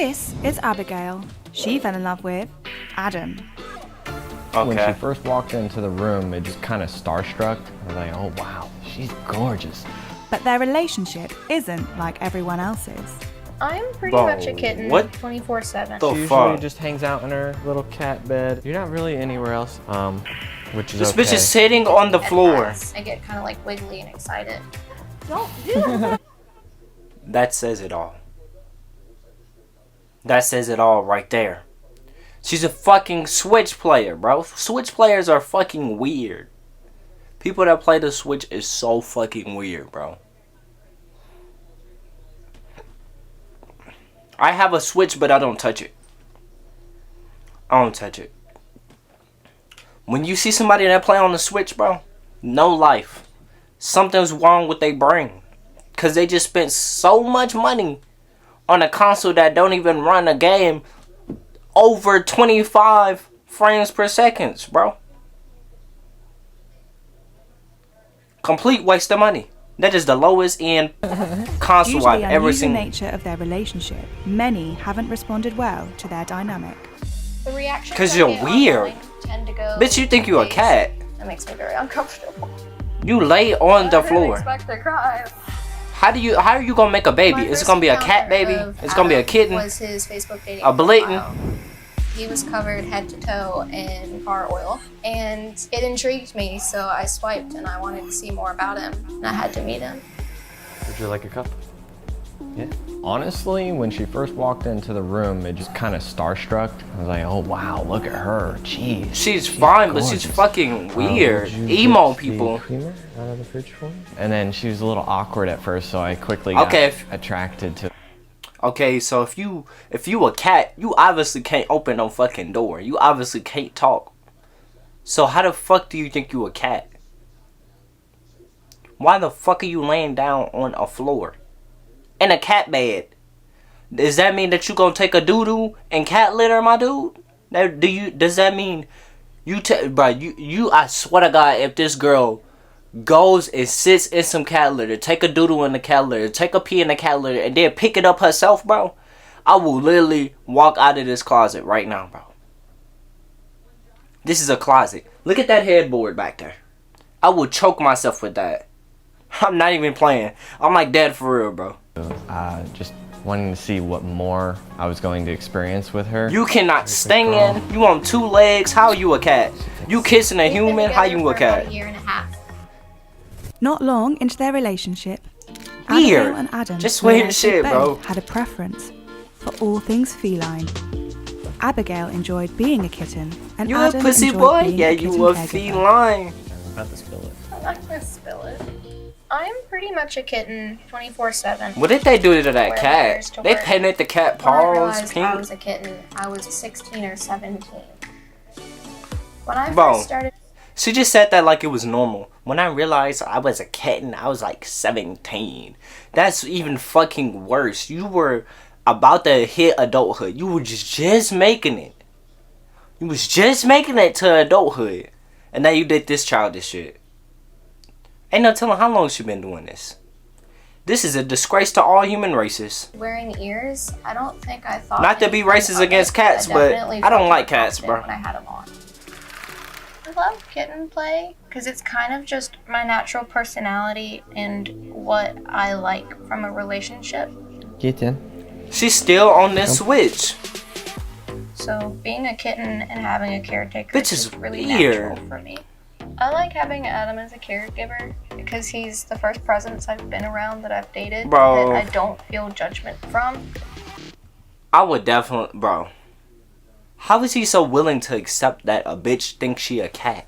This is Abigail. She fell in love with Adam. Okay. When she first walked into the room, it just kind of starstruck. I was like, oh wow, she's gorgeous. But their relationship isn't like everyone else's. I'm pretty much a kitten. What? 24/7. She usually just hangs out in her little cat bed. You're not really anywhere else, which is This okay. bitch is sitting on the floor. I get kind of like wiggly and excited. Don't do that. That says it all. That says it all right there. She's a fucking Switch player, bro. Switch players are fucking weird. People that play the Switch is so fucking weird, bro. I have a Switch, but I don't touch it. I don't touch it. When you see somebody that play on the Switch, bro, no life. Something's wrong with their brain. Because they just spent so much money on a console that don't even run a game over 25 frames per second, bro. Complete waste of money. That is the lowest end console I've ever seen. Due to the unusual nature of their relationship, many haven't responded well to their dynamic. The reactions Because I you're get weird. online tend to go Bitch, you think you a ways. cat. That makes me very uncomfortable. You lay on the I didn't floor. expect to cry. How are you gonna make a baby? My Is it first gonna be a cat encounter baby? of It's gonna be a Adam kitten? Was his Facebook dating A blatant? profile. He was covered head to toe in car oil, and it intrigued me, so I swiped and I wanted to see more about him, and I had to meet him. Would you like a cup? Yeah. Honestly, when she first walked into the room, it just kind of starstruck. I was like, oh wow, look at her. Jeez. She's fine, but she's gorgeous. fucking weird. Would you Emo get the people. creamer out of the fridge for me? And then she was a little awkward at first, so I quickly got attracted to. Okay, so if you a cat, you obviously can't open no fucking door. You obviously can't talk. So how the fuck do you think you a cat? Why the fuck are you laying down on a floor? In a cat bed? Does that mean that you gonna take a doo-doo and cat litter, my dude? Does that mean I swear to God, if this girl goes and sits in some cat litter, take a doodle in the cat litter, take a pee in the cat litter, and then pick it up herself, bro, I will literally walk out of this closet right now, bro. This is a closet. Look at that headboard back there. I will choke myself with that. I'm not even playing. I'm like dead for real, bro. Just wanting to see what more I was going to experience with her. You cannot stand. You on two legs. How are you a cat? You kissing a We've been human? How together you for a cat? about a year and a half. Not long into their relationship, Weird. Abigail and Adam Just weird realized they shit, bro. both had a preference for all things feline. Abigail enjoyed being a kitten, and You Adam a pussy enjoyed boy? being Yeah, a you kitten a caregiver. feline. I'm about to spill it. I'm not gonna spill it. I'm pretty much a kitten 24/7. What did they do to that Wear cat? layers to They work. painted the cat When I paws realized I pink. was a kitten, I was 16 or 17. When I Bro. first started, She just said that like it was normal. When I realized I was a kitten, I was like 17. That's even fucking worse. You were about to hit adulthood. You were just making it. You was just making it to adulthood. And now you did this childish shit. Ain't no telling how long she been doing this. This is a disgrace to all human races. wearing ears, I don't think I thought. Not to be anything racist of against it, cats, but definitely I don't felt like cats, confident bro. When I had them on. I love kitten play because it's kind of just my natural personality and what I like from a relationship. Kitten. She's still on this switch. So being a kitten and having a caretaker Bitch is is really weird. natural for me. I like having Adam as a caregiver because he's the first presence I've been around that I've dated Bro. that I don't feel judgment from. I would definitely, bro. How is he so willing to accept that a bitch thinks she a cat?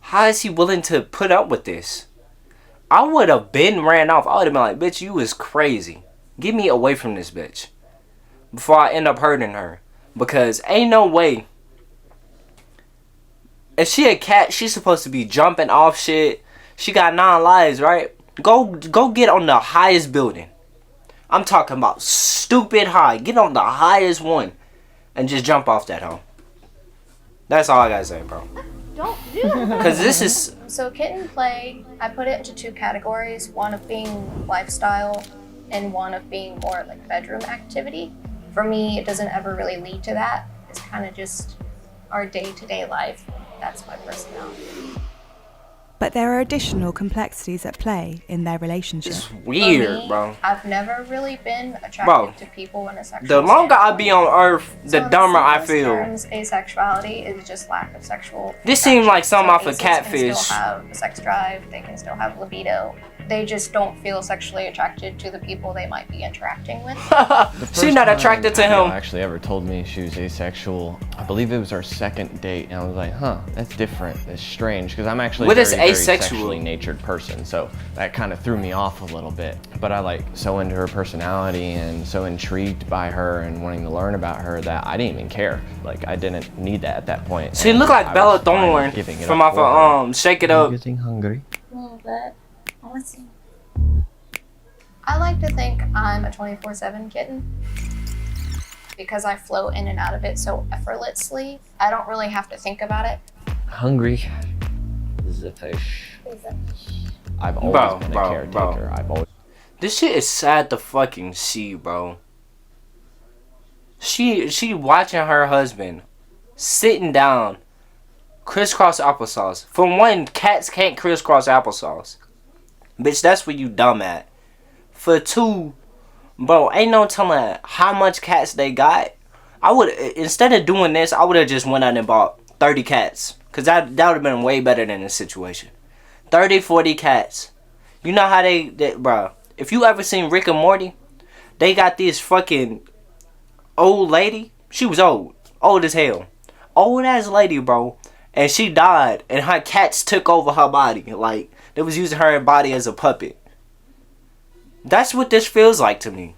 How is he willing to put up with this? I would have been ran off. I would have been like, bitch, you is crazy. Get me away from this bitch. Before I end up hurting her. Because ain't no way. If she a cat, she's supposed to be jumping off shit. She got 9 lives, right? Go get on the highest building. I'm talking about stupid high. Get on the highest one. And just jump off that hoe. That's all I gotta say, bro. Don't do that. Because this is... So kitten play, I put it into 2 categories. One of being lifestyle and one of being more like bedroom activity. For me, it doesn't ever really lead to that. It's kind of just our day-to-day life. That's my personality. But there are additional complexities at play in their relationship. It's weird, For me, bro. I've never really been attracted Bro, to people in a sexual The longer I be standpoint. on Earth, the So in dumber I simplest feel. terms, asexuality is just lack of sexual. This seems like something off of Aces can Catfish. still have a sex drive. They can still have libido. They just don't feel sexually attracted to the people they might be interacting with. She's not attracted to Abigail him. actually ever told me she was asexual. I believe it was our second date, and I was like, huh, that's different. It's strange, because I'm actually What a is very asexual? sexually natured person, so that kind of threw me off a little bit. But I like so into her personality and so intrigued by her and wanting to learn about her that I didn't even care. Like, I didn't need that at that point. She and look like I Bella was fine Thorne giving it from up off for her. of Shake It Are you Up. getting hungry? A little bit. I like to think I'm a 24/7 kitten because I flow in and out of it so effortlessly. I don't really have to think about it. Hungry is a fish. I've always Bro, been a bro, caretaker. bro. I've always This shit is sad to fucking see, bro. She watching her husband sitting down, crisscross applesauce. For one, cats can't crisscross applesauce. Bitch, that's what you dumb at. For two, bro, ain't no telling how much cats they got. I would, instead of doing this, I would have just went out and bought 30 cats. Because that would have been way better than this situation. 30, 40 cats. You know how they bro, if you ever seen Rick and Morty, they got this fucking old lady. She was old as hell. Old ass lady, bro. And she died, and her cats took over her body. Like, they was using her body as a puppet. That's what this feels like to me.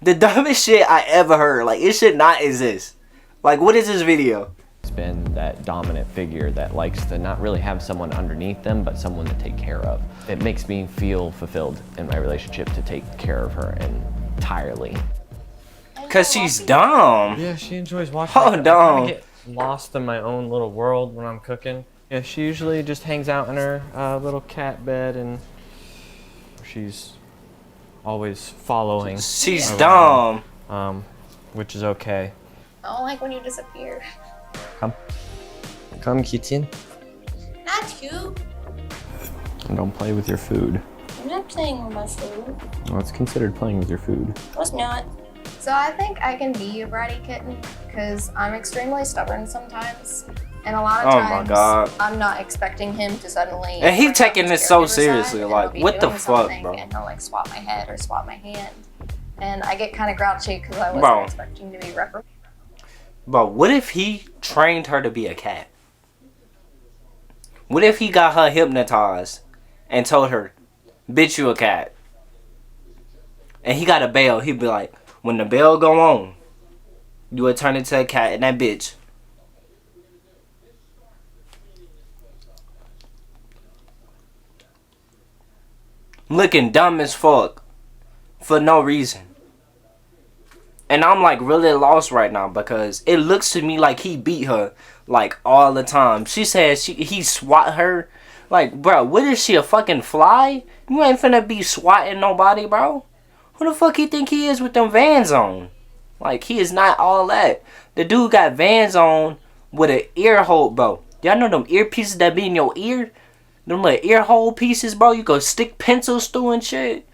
The dumbest shit I ever heard. Like, it should not exist. Like, what is this video? been that dominant figure that likes to not really have someone underneath them, but someone to take care of. It makes me feel fulfilled in my relationship to take care of her entirely. Cause she's dumb. Yeah, she enjoys watching. Oh, I no. kinda get lost in my own little world when I'm cooking. Yeah, she usually just hangs out in her little cat bed, and she's always following. She's dumb. Which is okay. I don't like when you disappear. Come, kitten. Not you. And don't play with your food. I'm not playing with my food. Well, it's considered playing with your food. I was not. So I think I can be a bratty kitten because I'm extremely stubborn sometimes. And a lot of Oh my times, God. I'm not expecting him to suddenly. And he bring out taking his this so caregiver side, seriously, and like, he'll be what the doing fuck, something, bro? And he'll like swap my head or swap my hand. And I get kind of grouchy because I wasn't Bro. expecting to be reprimanded. But what if he trained her to be a cat? What if he got her hypnotized and told her, bitch, you a cat? And he got a bell. He'd be like, when the bell go on, you would turn into a cat and that bitch. Looking dumb as fuck. For no reason. And I'm like really lost right now because it looks to me like he beat her like all the time. She says he swat her. Like, bro, what is she, a fucking fly? You ain't finna be swatting nobody, bro. Who the fuck he think he is with them Vans on? Like, he is not all that. The dude got Vans on with an ear hole, bro. Y'all know them earpieces that be in your ear? Them little ear hole pieces, bro. You go stick pencils through and shit.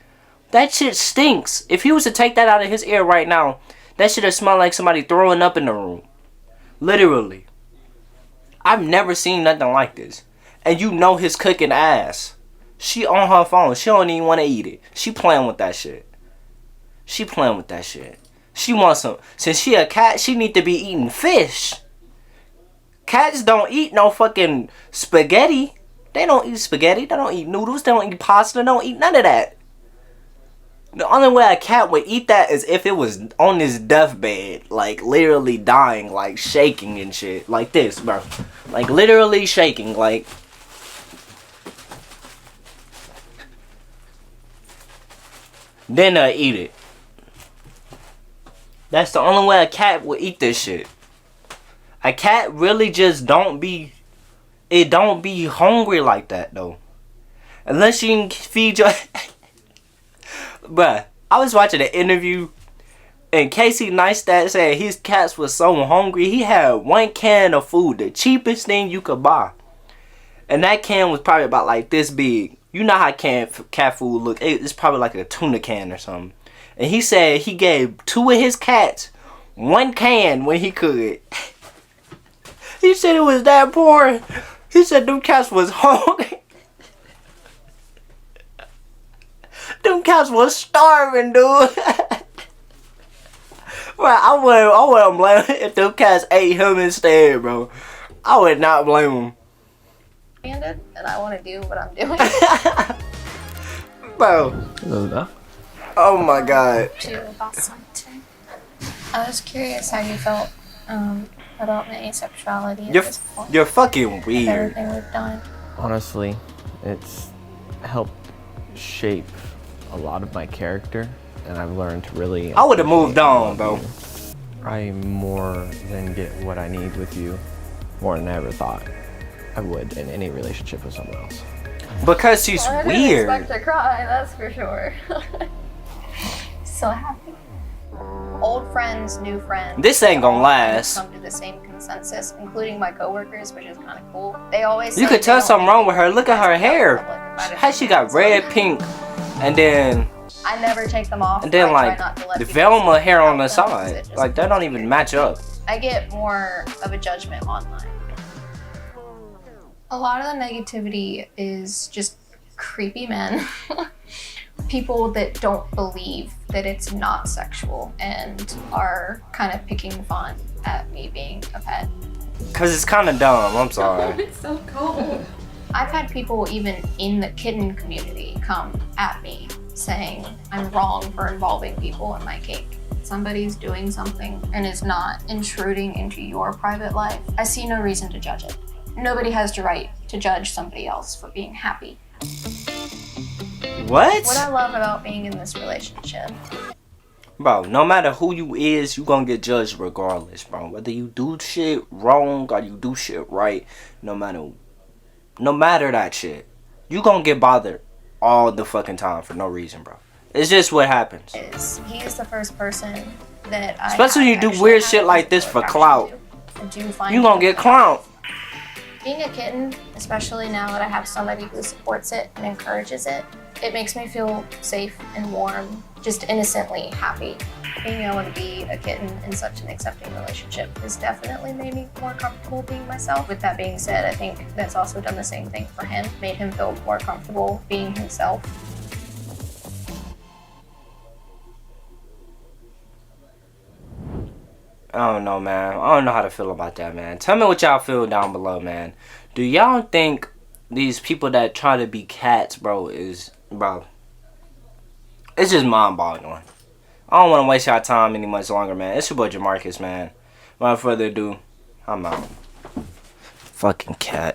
That shit stinks. If he was to take that out of his ear right now, that should have smelled like somebody throwing up in the room. Literally. I've never seen nothing like this. And you know his cooking ass. She on her phone. She don't even want to eat it. She playing with that shit. She playing with that shit. She wants some. Since she a cat, she need to be eating fish. Cats don't eat no fucking spaghetti. They don't eat spaghetti. They don't eat noodles. They don't eat pasta. They don't eat none of that. The only way a cat would eat that is if it was on his deathbed. Like, literally dying. Like, shaking and shit. Like this, bro. Like, literally shaking. Like. Then eat it. That's the only way a cat would eat this shit. A cat really just don't be... It don't be hungry like that, though. Unless you can feed your... bruh, I was watching an interview, and Casey Neistat said his cats was so hungry, he had 1 can of food, the cheapest thing you could buy. And that can was probably about like this big. You know how cat food look. It's probably like a tuna can or something. And he said he gave 2 of his cats 1 can when he could. He said it was that poor. He said them cats was hungry. Them cats was starving, dude. Bro, I wouldn't blame him if them cats ate him instead, bro. I would not blame him. And I want to do what I'm doing. Bro. Oh my god. About something. I was curious how you felt about my asexuality at this point. You're fucking weird. Everything we've done. Honestly, it's helped shape a lot of my character, and I've learned to really... I would have moved on, bro. I more than get what I need with you, more than I ever thought I would in any relationship with someone else. Because she's I weird. didn't expect to cry, that's for sure. So happy. Old friends, new friends. This ain't gonna all last. Come to the same consensus, including my coworkers, which is kind of cool. They always You say could tell they don't something wrong make with her. Look at her it hair. public if I didn't How she make got it. red, pink, and then I never take them off. and then I try like not to let the people Velma see hair on the them, 'cause side. it just Like that don't even match up. I get more of a judgment online. A lot of the negativity is just creepy men. People that don't believe that it's not sexual and are kind of picking fun at me being a pet. Cause it's kind of dumb. I'm sorry. It's so cold. I've had people even in the kitten community come at me saying I'm wrong for involving people in my cake. Somebody's doing something and is not intruding into your private life. I see no reason to judge it. Nobody has the right to judge somebody else for being happy. What? What I love about being in this relationship, Bro, no matter who you is, you gonna get judged regardless, bro. Whether you do shit wrong or you do shit right, no matter that shit, you gonna get bothered all the fucking time for no reason, bro. It's just what happens. is he is the first person that I Especially when you do actually weird have shit like physical this for attraction clout. to. I do find You gonna him get clowned. Being a kitten, especially now that I have somebody who supports it and encourages it, it makes me feel safe and warm, just innocently happy. Being able to be a kitten in such an accepting relationship has definitely made me more comfortable being myself. With that being said, I think that's also done the same thing for him, made him feel more comfortable being himself. I don't know, man. I don't know how to feel about that, man. Tell me what y'all feel down below, man. Do y'all think these people that try to be cats, bro, bro, it's just mind-boggling. I don't want to waste y'all time any much longer, man. It's your boy Jamarcus, man. Without further ado, I'm out. Fucking cat.